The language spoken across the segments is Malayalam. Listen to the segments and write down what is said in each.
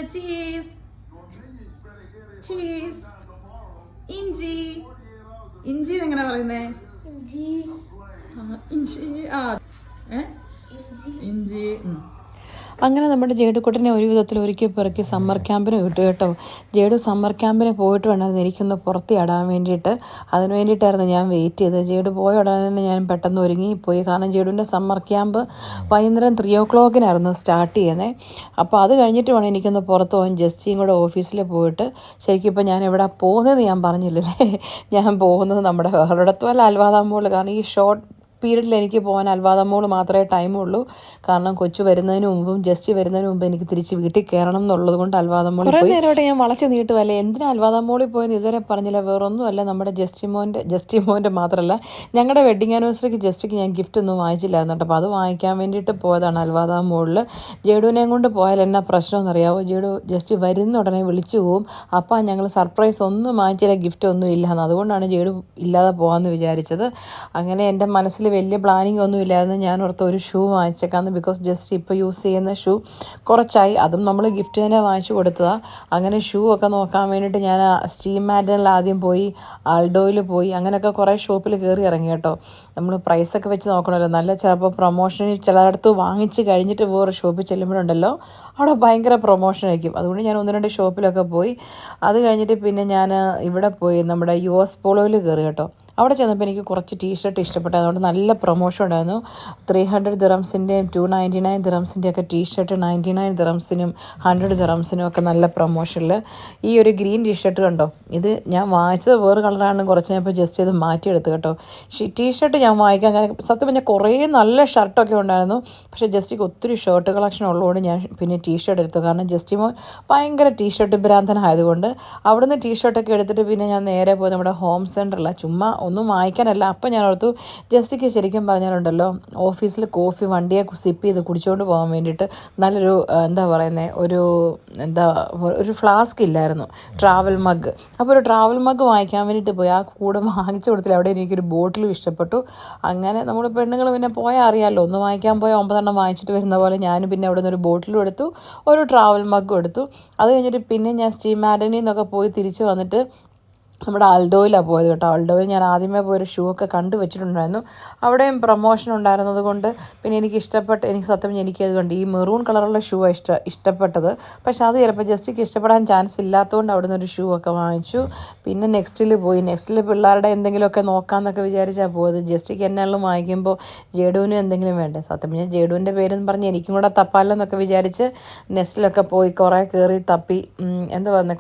cheese. Cheese. ഇഞ്ചി. ഇഞ്ചി എങ്ങനെ പറയുന്നേ? ഇഞ്ചി. ഇഞ്ചി. അങ്ങനെ നമ്മുടെ ജേഡുക്കുട്ടനെ ഒരു വിധത്തിൽ ഒരുക്കി പെറുക്കി സമ്മർ ക്യാമ്പിന് വിട്ടു കേട്ടോ. ജേഡു സമ്മർ ക്യാമ്പിന് പോയിട്ട് വേണമായിരുന്നു എനിക്കൊന്ന് പുറത്തിടാൻ വേണ്ടിയിട്ട്. അതിന് വേണ്ടിയിട്ടായിരുന്നു ഞാൻ വെയിറ്റ് ചെയ്തത്. ജേഡു പോയ ഉടനെ തന്നെ ഞാൻ പെട്ടെന്ന് ഒരുങ്ങിപ്പോയി. കാരണം ജേഡുവിൻ്റെ സമ്മർ ക്യാമ്പ് വൈകുന്നേരം 3 o'clock സ്റ്റാർട്ട് ചെയ്യുന്നത്. അപ്പോൾ അത് കഴിഞ്ഞിട്ട് വേണം എനിക്കൊന്ന് പുറത്ത് പോകാൻ. ജസ്റ്റിയും കൂടെ ഓഫീസിൽ പോയിട്ട് ശരിക്കും ഇപ്പോൾ ഞാൻ എവിടെ പോകുന്നത് ഞാൻ പറഞ്ഞില്ലല്ലേ. ഞാൻ പോകുന്നത് നമ്മുടെ ഒരിടത്തുമല്ല, അൽവാദാമ്പോൾ. കാരണം ഈ ഷോർട്ട് പീരീഡിൽ എനിക്ക് പോകാൻ അൽവാദാമോൾ മാത്രമേ ടൈമുള്ളൂ. കാരണം കൊച്ചു വരുന്നതിന് മുമ്പും ജസ്റ്റ് വരുന്നതിന് മുമ്പ് എനിക്ക് തിരിച്ച് വീട്ടിൽ കയറണം എന്നുള്ളത് കൊണ്ട് അൽവാദാമോളിൽ കുറേ നേരമായിട്ട് ഞാൻ വളച്ച് നീട്ടുമല്ലേ. എന്തിനാ അൽവാദാമോളിൽ പോയെന്ന് ഇതുവരെ പറഞ്ഞില്ല. വേറൊന്നുമല്ല, നമ്മുടെ ജസ്റ്റിമോൻ്റെ മാത്രമല്ല, ഞങ്ങളുടെ വെഡിങ് ആനിവേഴ്സറിക്ക് ജസ്റ്റിക്ക് ഞാൻ ഗിഫ്റ്റ് ഒന്നും വാങ്ങിച്ചില്ലായിരുന്നു കേട്ടോ. അപ്പോൾ അത് വാങ്ങിക്കാൻ വേണ്ടിയിട്ട് പോയതാണ് അൽവാദാമോളിൽ. ജേഡുവിനെയും കൊണ്ട് പോയാൽ എന്നാ പ്രശ്നമെന്ന് അറിയാമോ? ജേഡു ജസ്റ്റ് വരുന്ന ഉടനെ വിളിച്ചു പോവും. അപ്പം ഞങ്ങൾ സർപ്രൈസ് ഒന്നും വാങ്ങിച്ചില്ല, ഗിഫ്റ്റ് ഒന്നും ഇല്ലാന്ന്. അതുകൊണ്ടാണ് ജേഡു ഇല്ലാതെ പോകാമെന്ന് വിചാരിച്ചത്. അങ്ങനെ എൻ്റെ മനസ്സിൽ വലിയ പ്ലാനിങ് ഒന്നും ഇല്ലായിരുന്നു. ഞാൻ ഓർത്ത് ഒരു ഷൂ വാങ്ങിച്ചേക്കാന്ന്. ബിക്കോസ് ജസ്റ്റ് ഇപ്പോൾ യൂസ് ചെയ്യുന്ന ഷൂ കുറച്ചായി, അതും നമ്മൾ ഗിഫ്റ്റ് തന്നെ വാങ്ങിച്ചു കൊടുത്തതാണ്. അങ്ങനെ ഷൂ ഒക്കെ നോക്കാൻ വേണ്ടിയിട്ട് ഞാൻ സ്റ്റീം മാഡനിൽ ആദ്യം പോയി, ആൾഡോയിൽ പോയി, അങ്ങനെയൊക്കെ കുറേ ഷോപ്പിൽ കയറി ഇറങ്ങി കേട്ടോ. നമ്മൾ പ്രൈസൊക്കെ വെച്ച് നോക്കണമല്ലോ. നല്ല ചിലപ്പോൾ പ്രൊമോഷന് ചിലയിടത്ത് വാങ്ങിച്ച് കഴിഞ്ഞിട്ട് വേറെ ഷോപ്പിൽ ചെല്ലുമ്പോഴുണ്ടല്ലോ അവിടെ ഭയങ്കര പ്രൊമോഷൻ ആയിരിക്കും. അതുകൊണ്ട് ഞാൻ 1-2 ഷോപ്പിലൊക്കെ പോയി. അത് കഴിഞ്ഞിട്ട് പിന്നെ ഞാൻ ഇവിടെ പോയി നമ്മുടെ US പോളോയിൽ കയറി കേട്ടോ. അവിടെ ചെന്നപ്പോൾ എനിക്ക് കുറച്ച് ടീഷർട്ട് ഇഷ്ടപ്പെട്ടു. അതുകൊണ്ട് നല്ല പ്രൊമോഷൻ ഉണ്ടായിരുന്നു. 300 ദിറംസിൻ്റെയും 299 ദിറംസിൻ്റെ ഒക്കെ ടീഷർട്ട് 99 ദിറംസിനും 100 ദിറംസിനും ഒക്കെ നല്ല പ്രൊമോഷനിൽ. ഈ ഒരു ഗ്രീൻ ടീഷർട്ട് കണ്ടോ, ഇത് ഞാൻ വാങ്ങിച്ചത് വേറെ കളറാണ്. കുറച്ച് ഞാൻ ഇപ്പോൾ ജസ്റ്റ് ഇത് മാറ്റിയെടുത്ത് കേട്ടോ. ടീഷർട്ട് ഞാൻ വാങ്ങിക്കാൻ സത്യം പറഞ്ഞാൽ കുറേ നല്ല ഷർട്ടൊക്കെ ഉണ്ടായിരുന്നു. പക്ഷേ ജസ്റ്റിക്ക് ഒത്തിരി ഷർട്ട് കളക്ഷൻ ഉള്ളതുകൊണ്ട് ഞാൻ പിന്നെ ടീഷർട്ട് എടുത്തു. കാരണം ജസ്റ്റിമോൻ ഭയങ്കര ടീഷർട്ട് ഭ്രാന്തനായതുകൊണ്ട് അവിടുന്ന് ടീഷർട്ടൊക്കെ എടുത്തിട്ട് പിന്നെ ഞാൻ നേരെ പോയി നമ്മുടെ ഹോം സെൻറ്ററിൽ ചുമ്മാ ഒന്നും വാങ്ങിക്കാനല്ല. അപ്പം ഞാൻ ഓർത്തു ജസ്റ്റിക്ക് ശരിക്കും പറഞ്ഞാലുണ്ടല്ലോ ഓഫീസിൽ കോഫി വണ്ടിയെ സിപ്പ് ചെയ്ത് കുടിച്ചുകൊണ്ട് പോകാൻ വേണ്ടിയിട്ട് നല്ലൊരു ഒരു ഫ്ലാസ്ക് ഇല്ലായിരുന്നു, ട്രാവൽ മഗ്. അപ്പോൾ ഒരു ട്രാവൽ മഗ് വാങ്ങിക്കാൻ വേണ്ടിയിട്ട് പോയി. ആ കൂടെ വാങ്ങിച്ചു കൊടുത്തില്ല. അവിടെ എനിക്കൊരു ബോട്ടിലും ഇഷ്ടപ്പെട്ടു. അങ്ങനെ നമ്മൾ പെണ്ണുങ്ങൾ പിന്നെ പോയാൽ അറിയാമല്ലോ, ഒന്ന് വാങ്ങിക്കാൻ പോയാൽ 9 എണ്ണം വാങ്ങിച്ചിട്ട് വരുന്ന പോലെ ഞാനും പിന്നെ അവിടെ നിന്ന് ഒരു ബോട്ടിലും എടുത്തു, ഒരു ട്രാവൽ മഗ്ഗും എടുത്തു. അത് കഴിഞ്ഞിട്ട് പിന്നെ ഞാൻ സ്റ്റീം മാഡനിൽ നിന്നൊക്കെ പോയി തിരിച്ച് വന്നിട്ട് നമ്മുടെ ആൾഡോയിലാണ് പോയത് കേട്ടോ. ആൾഡോയിൽ ഞാൻ ആദ്യമേ പോയൊരു ഷൂ ഒക്കെ കണ്ടു വെച്ചിട്ടുണ്ടായിരുന്നു. അവിടെയും പ്രൊമോഷൻ ഉണ്ടായിരുന്നത് കൊണ്ട് പിന്നെ എനിക്ക് സത്യം എനിക്കത് കണ്ട് ഈ മെറൂൺ കളറുള്ള ഷൂ ഇഷ്ടപ്പെട്ടത്. പക്ഷെ അത് ചിലപ്പോൾ ജസ്റ്റിക്ക് ഇഷ്ടപ്പെടാൻ ചാൻസ് ഇല്ലാത്തതുകൊണ്ട് അവിടെ നിന്നൊരു ഷൂ ഒക്കെ വാങ്ങിച്ചു. പിന്നെ നെക്സ്റ്റിൽ പിള്ളേരുടെ എന്തെങ്കിലുമൊക്കെ നോക്കാമെന്നൊക്കെ വിചാരിച്ചാൽ പോയത്. ജസ്റ്റിക്ക് എന്നെല്ലാം വാങ്ങിക്കുമ്പോൾ ജേഡുവിനും എന്തെങ്കിലും വേണ്ടേ. സത്യം പറഞ്ഞാൽ ജേഡുവിൻ്റെ പേരെന്ന് പറഞ്ഞ് എനിക്കും കൂടെ തപ്പാലെന്നൊക്കെ വിചാരിച്ച് നെസ്റ്റിലൊക്കെ പോയി കുറേ കയറി തപ്പി.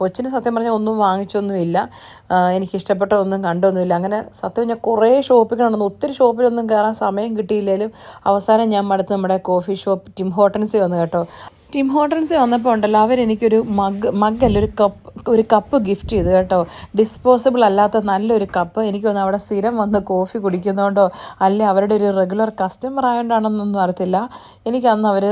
കൊച്ചിന് സത്യം പറഞ്ഞാൽ ഒന്നും വാങ്ങിച്ചൊന്നുമില്ല. എനിക്കിഷ്ടപ്പെട്ടതൊന്നും കണ്ടൊന്നുമില്ല. അങ്ങനെ സത്യം ഞാൻ കുറേ ഷോപ്പിൽ നടന്നു. ഒത്തിരി ഷോപ്പിലൊന്നും കയറാൻ സമയം കിട്ടിയില്ലെങ്കിലും അവസാനം ഞാൻ അടുത്ത് നമ്മുടെ കോഫി ഷോപ്പ് ടിം ഹോട്ടൻസിൽ വന്നു കേട്ടോ. ടിം ഹോട്ടൻസിൽ വന്നപ്പോൾ ഉണ്ടല്ലോ അവരെനിക്കൊരു മഗ്ഗല്ല ഒരു കപ്പ് ഗിഫ്റ്റ് ചെയ്തു കേട്ടോ. ഡിസ്പോസിബിൾ അല്ലാത്ത നല്ലൊരു കപ്പ്. എനിക്കൊന്ന് അവിടെ സ്ഥിരം വന്ന് കോഫി കുടിക്കുന്നതുകൊണ്ടോ അല്ലെ അവരുടെ ഒരു റെഗുലർ കസ്റ്റമർ ആയതുകൊണ്ടാണെന്നൊന്നും അറിയത്തില്ല. എനിക്കന്ന് അവർ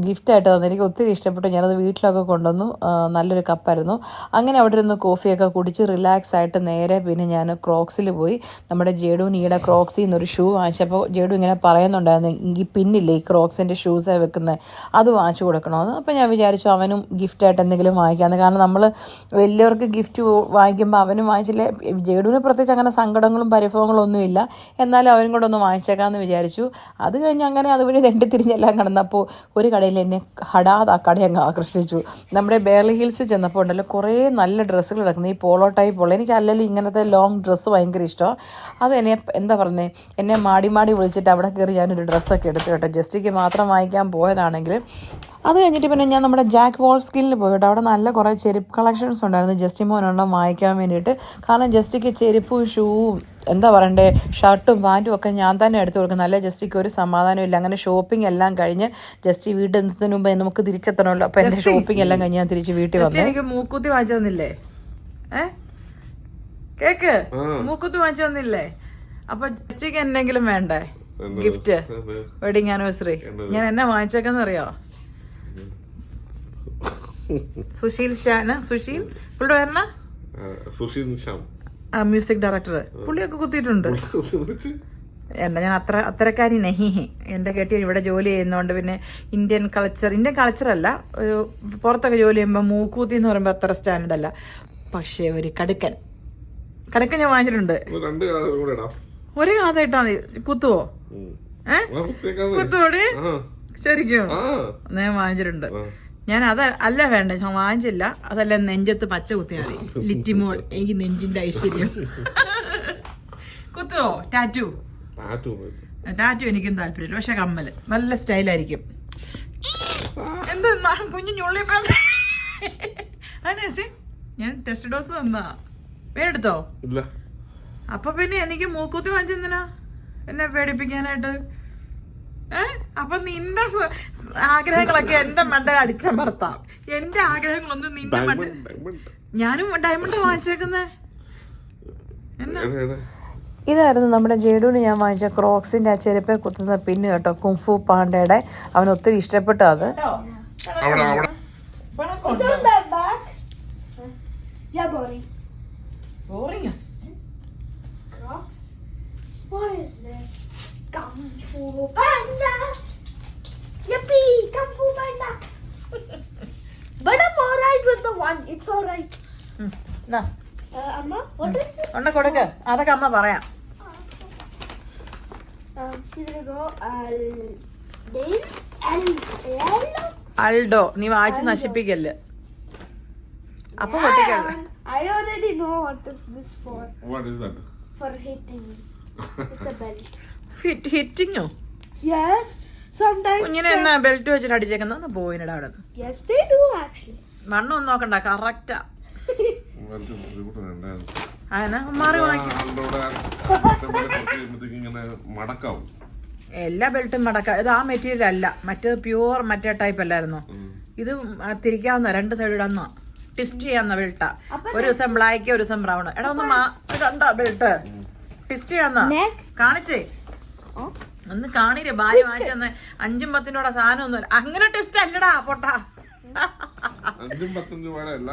ഗിഫ്റ്റായിട്ട് തന്നു. എനിക്ക് ഒത്തിരി ഇഷ്ടപ്പെട്ടു. ഞാനത് വീട്ടിലൊക്കെ കൊണ്ടുവന്നു. നല്ലൊരു കപ്പായിരുന്നു. അങ്ങനെ അവിടെ ഇരുന്ന് കോഫിയൊക്കെ കുടിച്ച് റിലാക്സ് ആയിട്ട് നേരെ പിന്നെ ഞാൻ ക്രോക്സിൽ പോയി. നമ്മുടെ ജേഡുവിന് ഈടെ ക്രോക്സിൽ നിന്നൊരു ഷൂ വാങ്ങിച്ചപ്പോൾ ജേഡു ഇങ്ങനെ പറയുന്നുണ്ടായിരുന്നു, ഈ പിന്നില്ലേ ഈ ക്രോക്സിൻ്റെ ഷൂസാണ് വെക്കുന്നത്, അത് വാങ്ങിച്ചു കൊടുക്കണം. അപ്പോൾ ഞാൻ വിചാരിച്ചു അവനും ഗിഫ്റ്റായിട്ട് എന്തെങ്കിലും വാങ്ങിക്കാമെന്ന്. കാരണം നമ്മൾ വലിയവർക്ക് ഗിഫ്റ്റ് വാങ്ങിക്കുമ്പോൾ അവനും വാങ്ങിച്ചില്ലേ. ജേഡുവിന് പ്രത്യേകിച്ച് അങ്ങനെ സങ്കടങ്ങളും പരിഭവങ്ങളും ഒന്നുമില്ല. എന്നാലും അവനും കൂടെ ഒന്ന് വാങ്ങിച്ചേക്കാമെന്ന് വിചാരിച്ചു. അത് കഴിഞ്ഞ് അങ്ങനെ അതുവഴി തിരിഞ്ഞെല്ലാം കിടന്നപ്പോൾ ഒരു കടയിൽ എന്നെ ഹടാത് ആ കട അങ്ങ് ആകർഷിച്ചു. നമ്മുടെ ബെയർലി ഹിൽസ് ചെന്നപ്പോൾ ഉണ്ടല്ലോ കുറേ നല്ല ഡ്രസ്സുകൾ കിടക്കുന്നത്, ഈ പോളോ ടൈപ്പുള്ള. എനിക്ക് അല്ലെങ്കിൽ ഇങ്ങനത്തെ ലോങ് ഡ്രസ്സ് ഭയങ്കര ഇഷ്ടമാണ്. അത് എന്നെ മാടി വിളിച്ചിട്ട് അവിടെ കയറി ഞാനൊരു ഡ്രസ്സൊക്കെ എടുത്തു കേട്ടോ. ജസ്റ്റിക്ക് മാത്രം വാങ്ങിക്കാൻ പോയതാണെങ്കിൽ. അത് കഴിഞ്ഞിട്ട് പിന്നെ ഞാൻ നമ്മുടെ ജാക്ക് വോൾസ്കിനിൽ പോയിട്ട് അവിടെ നല്ല കുറേ ചെരുപ്പ് കളക്ഷൻസ് ഉണ്ടായിരുന്നു ജസ്റ്റിമോനുണ്ടോ വാങ്ങിക്കാൻ വേണ്ടിയിട്ട്. കാരണം ജസ്റ്റിക്ക് ചെരുപ്പും ഷൂവും ഷർട്ടും പാൻറ്റും ഒക്കെ ഞാൻ തന്നെ എടുത്തു കൊടുക്കും. നല്ല ജസ്റ്റിക്ക് ഒരു സമാധാനമില്ല. അങ്ങനെ ഷോപ്പിംഗ് എല്ലാം കഴിഞ്ഞ് ജസ്റ്റ് വീട്ടിൽ എത്തുന്നതിന് മുമ്പ് നമുക്ക് തിരിച്ചെത്തണമല്ലോ. അപ്പോൾ എൻ്റെ ഷോപ്പിംഗ് എല്ലാം കഴിഞ്ഞ് ഞാൻ തിരിച്ച് വീട്ടിൽ വന്നു. എനിക്ക് മൂക്കുത്തി വാങ്ങിച്ചു തന്നില്ലേ? കേക്ക് മൂക്കുത്തി വാങ്ങിച്ചു തന്നില്ലേ? അപ്പൊ ജസ്റ്റിക്ക് എന്തെങ്കിലും വേണ്ടേ ഗിഫ്റ്റ്? വെഡിങ് ആനിവേഴ്സറി ഞാൻ എന്നാ വാങ്ങിച്ചേക്കെന്നറിയോ? സുശീൽ പുള്ളിയുടെ പേരണ മ്യൂസിക് ഡയറക്ടർ. പുള്ളിയൊക്കെ കുത്തിയിട്ടുണ്ട്. ഞാൻ അത്തരക്കാരി നഹി. എൻ്റെ കെട്ടി ഇവിടെ ജോലി ചെയ്യുന്നതുകൊണ്ട് പിന്നെ ഇന്ത്യൻ കൾച്ചറല്ല, ഒരു പുറത്തൊക്കെ ജോലി ചെയ്യുമ്പോൾ മൂക്കൂത്തി എന്ന് പറയുമ്പോൾ അത്ര സ്റ്റാൻഡേർഡ് അല്ല. പക്ഷേ ഒരു കടുക്കൻ ഞാൻ വാങ്ങിച്ചിട്ടുണ്ട്. ഒരു കാത ഇട്ടാ മതി. കുത്തുവോ? കുത്തുവോടി? ശരിക്കും ഞാൻ വാങ്ങിച്ചിട്ടുണ്ട്. ഞാൻ അല്ല വേണ്ട, ഞാൻ വാങ്ങിച്ചില്ല. അതല്ല നെഞ്ചത്ത് പച്ച കുത്തിയാൽ മതി. ലിറ്റിമോൾ, ഈ നെഞ്ചിന്റെ ഐശ്വര്യം. കുത്തുവോ? ടാറ്റു എനിക്കും താല്പര്യമില്ല. പക്ഷെ കമ്മല് നല്ല സ്റ്റൈലായിരിക്കും. എന്താ കുഞ്ഞു ഞുള്ളി? അതിനേശി ഞാൻ ടെസ്റ്റ് ഡോസ് തന്നാ. പേരെടുത്തോ? അപ്പൊ പിന്നെ എനിക്ക് മൂക്കുത്തി വാങ്ങിച്ചെന്തിനാ എന്നെ പേടിപ്പിക്കാനായിട്ട്? അപ്പൊ നിന്റെ ആഗ്രഹങ്ങളൊക്കെ എന്റെ മണ്ടയിൽ അടിച്ചമർത്താം. എന്റെ ആഗ്രഹങ്ങളൊന്നും നിന്റെ മണ്ട. ഞാനും ഡയമണ്ട് വാങ്ങിച്ചേക്കുന്നേ. എന്നാ ഇതായിരുന്നു നമ്മുടെ ജേഡുവിന് ഞാൻ വാങ്ങിച്ച ക്രോക്സിൻ്റെ ആ ചെരുപ്പെ കുത്തുന്ന പിന്ന് കേട്ടോ, കുംഫു പാണ്ടയുടെ. അവന് ഒത്തിരി ഇഷ്ടപ്പെട്ടു അത്. കൊടുക്ക്, അതൊക്കെ അമ്മ പറയാം. അൾഡോ, നീ വായിച്ച് നശിപ്പിക്കല്ലേ. അപ്പൊ പൊട്ടിക്കല്ലേ. I already know what is this for. What is that? For hitting. It's a belt. ഹിറ്റിങ്ങോ? Yes. Sometimes. കുഞ്ഞിനെ എന്നാ ബെൽറ്റ് വെച്ചിട്ട് അടിച്ചേക്കുന്ന പോയിനടാ അവിടെ. Yes, they do actually. മണ്ണൊന്നും നോക്കണ്ട, കറക്റ്റാ. എല്ലാ ബെൽറ്റും മടക്കാം. ഇത് ആ മെറ്റീരിയൽ അല്ല, മറ്റേത് പ്യൂർ മറ്റേ ടൈപ്പ് അല്ലായിരുന്നു. ഇത് തിരിക്കാവുന്ന, രണ്ട് സൈഡ് ഇടാന്ന, ട്വിസ്റ്റ് ചെയ്യാവുന്ന ബെൽട്ടാ. ഒരു ദിവസം ബ്ലാക്ക്, ഒരു ദിവസം ബ്രൗൺ. എടാ ഒന്ന് കണ്ടോ ബെൽറ്റ്? ട്വിസ്റ്റ് ചെയ്യാവുന്ന. കാണിച്ചേ ഒന്ന് കാണില്ലേ. ഭാര്യ വാങ്ങിച്ചെന്ന് 5 10 രൂപയുടെ സാധനം ഒന്നും അങ്ങനെ ട്വിസ്റ്റ് അല്ലടാ പൊട്ടാ. 5 10 രൂപയുടെ അല്ല,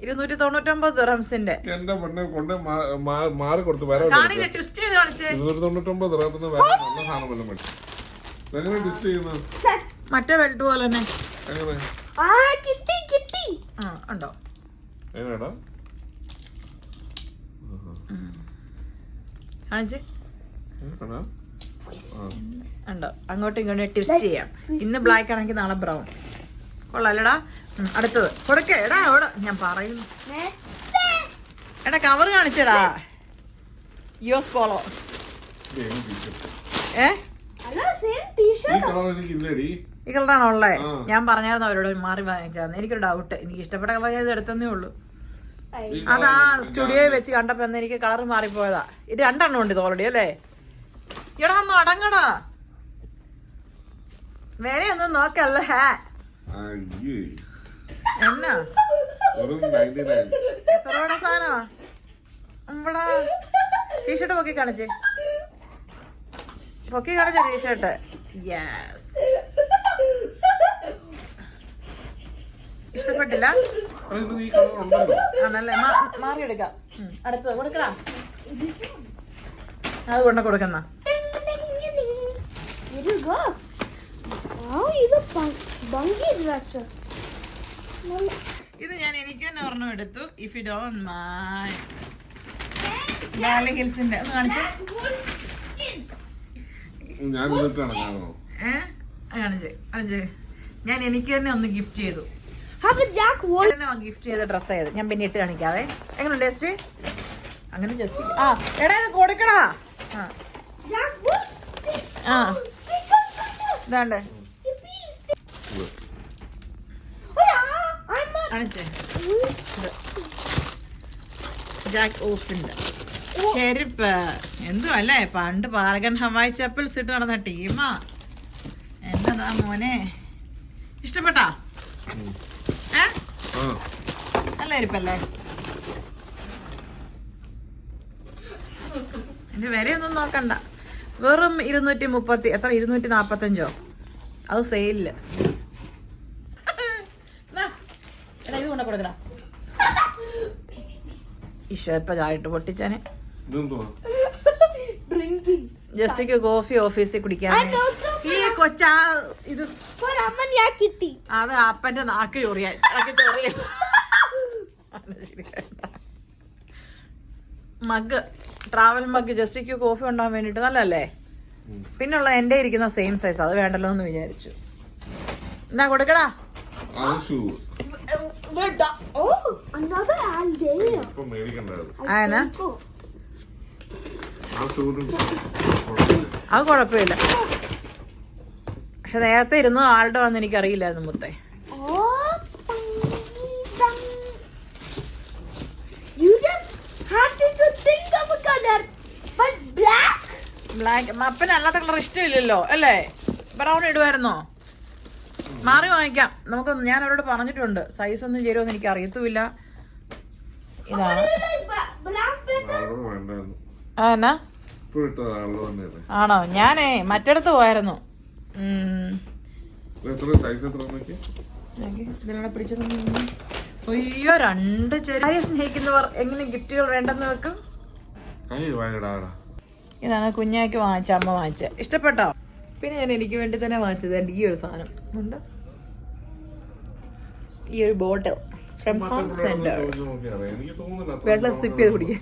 299 ദിർഹംസിന്റെ. എന്റെ പെണ്ണെ കൊണ്ട് മാറി കൊടുത്ത് കാണില്ലേ ട്വിസ്റ്റ് ചെയ്ത് കാണിച്ചേ. 299 ദിർഹത്തിന് വേറെ നല്ല സാധനം വല്ലതും മേടിച്ചു. എങ്ങനെ ട്വിസ്റ്റ് ചെയ്യുന്നത്? മറ്റേ ബെൽറ്റ് പോലെ തന്നെ. എങ്ങനെ? കിട്ടി. ഉണ്ടോ? എങ്ങനെയാടാ കാണിച്ചേ. ഉണ്ടോ? അങ്ങോട്ടും ഇങ്ങോട്ടും ട്വിസ്റ്റ് ചെയ്യാം. ഇന്ന് ബ്ലാക്ക് ആണെങ്കിൽ നാളെ ബ്രൗൺ. കൊള്ളാലടാ. അടുത്തത് കൊടുക്കേ. എടാ അവിടെ ഞാൻ പറയുന്നു. എടാ കവർ കാണിച്ചടാ. യോസ് ഫോളോ. ഈ കളറാണോ ഉള്ളേ? ഞാൻ പറഞ്ഞായിരുന്നു അവരോട് മാറി വാങ്ങിച്ചാന്ന്. എനിക്കൊരു ഡൗട്ട്. എനിക്ക് ഇഷ്ടപ്പെട്ട കളർ ഞാൻ ഇത് എടുത്തന്നേ ഉള്ളൂ. അതാ സ്റ്റുഡിയോയിൽ വെച്ച് കണ്ടപ്പോ എന്ന് എനിക്ക് കളർ മാറിപ്പോയതാ. ഇത് 2 എണ്ണം ഉണ്ട് ഇത് ഓൾറെഡി അല്ലേ? എടാ ഒന്ന് അടങ്ങടാ. വേറെ ഒന്നും നോക്കല്ല. ഹാ എന്നാ എത്ര രൂപയുടെ സാധനമാ? ഇവിടെ ടീഷർട്ട് പൊക്കി കാണിച്ചേ. ടീഷർട്ട്. യെസ്. ഇഷ്ടപ്പെട്ടില്ല ആണല്ലേ? മാറിയെടുക്കാം. അടുത്തത് കൊടുക്കടാ. അത് കൊണ്ട് കൊടുക്കുന്ന. ഇത് ഞാൻ എനിക്ക് തന്നെ ഒരെണ്ണം എടുത്തു. If you don't mind. Valley ഹിൽസിന്റെ ഒന്ന് കാണിച്ചേ. കാണിച്ചേ. ഞാൻ എനിക്ക് തന്നെ ഒന്ന് ഗിഫ്റ്റ് ചെയ്തു. ഗിഫ്റ്റ് ചെയ്ത ഡ്രസ് ആയത്. ഞാൻ പിന്നെ ഇട്ട് കാണിക്കാവേ. എങ്ങനെ ടേസ്റ്റ്? അങ്ങനെ ജസ്റ്റ് എടാ ഇത് കൊടുക്കടാ. ഇതാണ്ടേ കാണിച്ചേ. ജാക്ക് ഓഫിന്റെ ചെരുപ്പ്. എന്തും അല്ലേ, പണ്ട് പാർഗൻ ഹവായ് ചപ്പൽസ് ഇട്ട് നടന്ന ടീമാ. എന്നതാ മോനെ, ഇഷ്ടപ്പെട്ടാ? നല്ല ചെരുപ്പല്ലേ? എന്റെ വിലയൊന്നും നോക്കണ്ട. വെറും 230. എത്ര? 245. അത് സെയിലില്. ഇത് കൊണ്ട കൊടുക്കടാ. ഈശോ ഇപ്പൊ ചായിട്ട് പൊട്ടിച്ചാന്. ജസ്റ്റിക്ക് കോഫി ഓഫീസിൽ കുടിക്കാൻ And also ഈ കൊച്ചാ ഇത് for Amanya kitty. അത് അപ്പന്റെ നാക്ക് ചൊറിയാൻ മഗ് ട്രാവൽ മഗ് ജസ്റ്റിക്ക് കോഫി ഉണ്ടാകാൻ വേണ്ടിട്ട് നല്ലല്ലേ. പിന്നുള്ള എന്റെ ഇരിക്കുന്ന സെയിം സൈസ് അത് വേണ്ടല്ലോ എന്ന് വിചാരിച്ചു. എന്നാ കൊടുക്കടാ. അത് ഷൂ Oh, another Aldeia. ഇപ്പൊ മേടിക്കണ്ടായത്. ആന ആ ഷൂ അത് കുഴപ്പമില്ല. പക്ഷെ നേരത്തെ ഇരുന്ന് ആളുടെ വന്ന് എനിക്ക് അറിയില്ലായിരുന്നു മുത്തേ. Oh, you just had to think of a color, but black. Black അപ്പന് അല്ലാത്ത കളർ ഇഷ്ടമില്ലല്ലോ അല്ലേ? ബ്രൗൺ ഇടുമായിരുന്നോ? മാറി വാങ്ങിക്കാം നമുക്ക്. ഞാൻ അവരോട് പറഞ്ഞിട്ടുണ്ട് സൈസ് ഒന്നും ചേരുമെന്ന് എനിക്ക് അറിയത്തുമില്ല. ഇതാണ് Black better. ആളോട് വേണ്ടായിരുന്നു. എന്നാ ഇപ്പൊ ഇട്ടത് ആളോട് തന്നെയല്ലേ. ആണോ? ഞാനേ മറ്റിടത്ത് പോയായിരുന്നു. എത്ര സൈസ് എത്ര നോക്കി? ഇതിലൂടെ പിടിച്ചത് അയ്യോ 2 ചെറിയ സ്നേഹിക്കുന്നവർ എങ്ങനെ ഗിഫ്റ്റുകൾ വേണ്ടെന്ന് വെക്കും. കൈ വായടാടാ. ഇതാണ് കുഞ്ഞാക്ക് വാങ്ങിച്ച അമ്മ വാങ്ങിച്ച. ഇഷ്ടപ്പെട്ടോ? പിന്നെ ഞാൻ എനിക്ക് വേണ്ടി തന്നെ വാങ്ങിച്ചത് ഈ ഒരു സാധനം ഉണ്ട്. ഈ ഒരു ബോട്ടിൽ ഫ്രം ഹോം സെന്റർ. എനിക്ക് തോന്നുന്നില്ല വെള്ളം സിപ്പ് ചെയ്ത് കുടിക്കാൻ.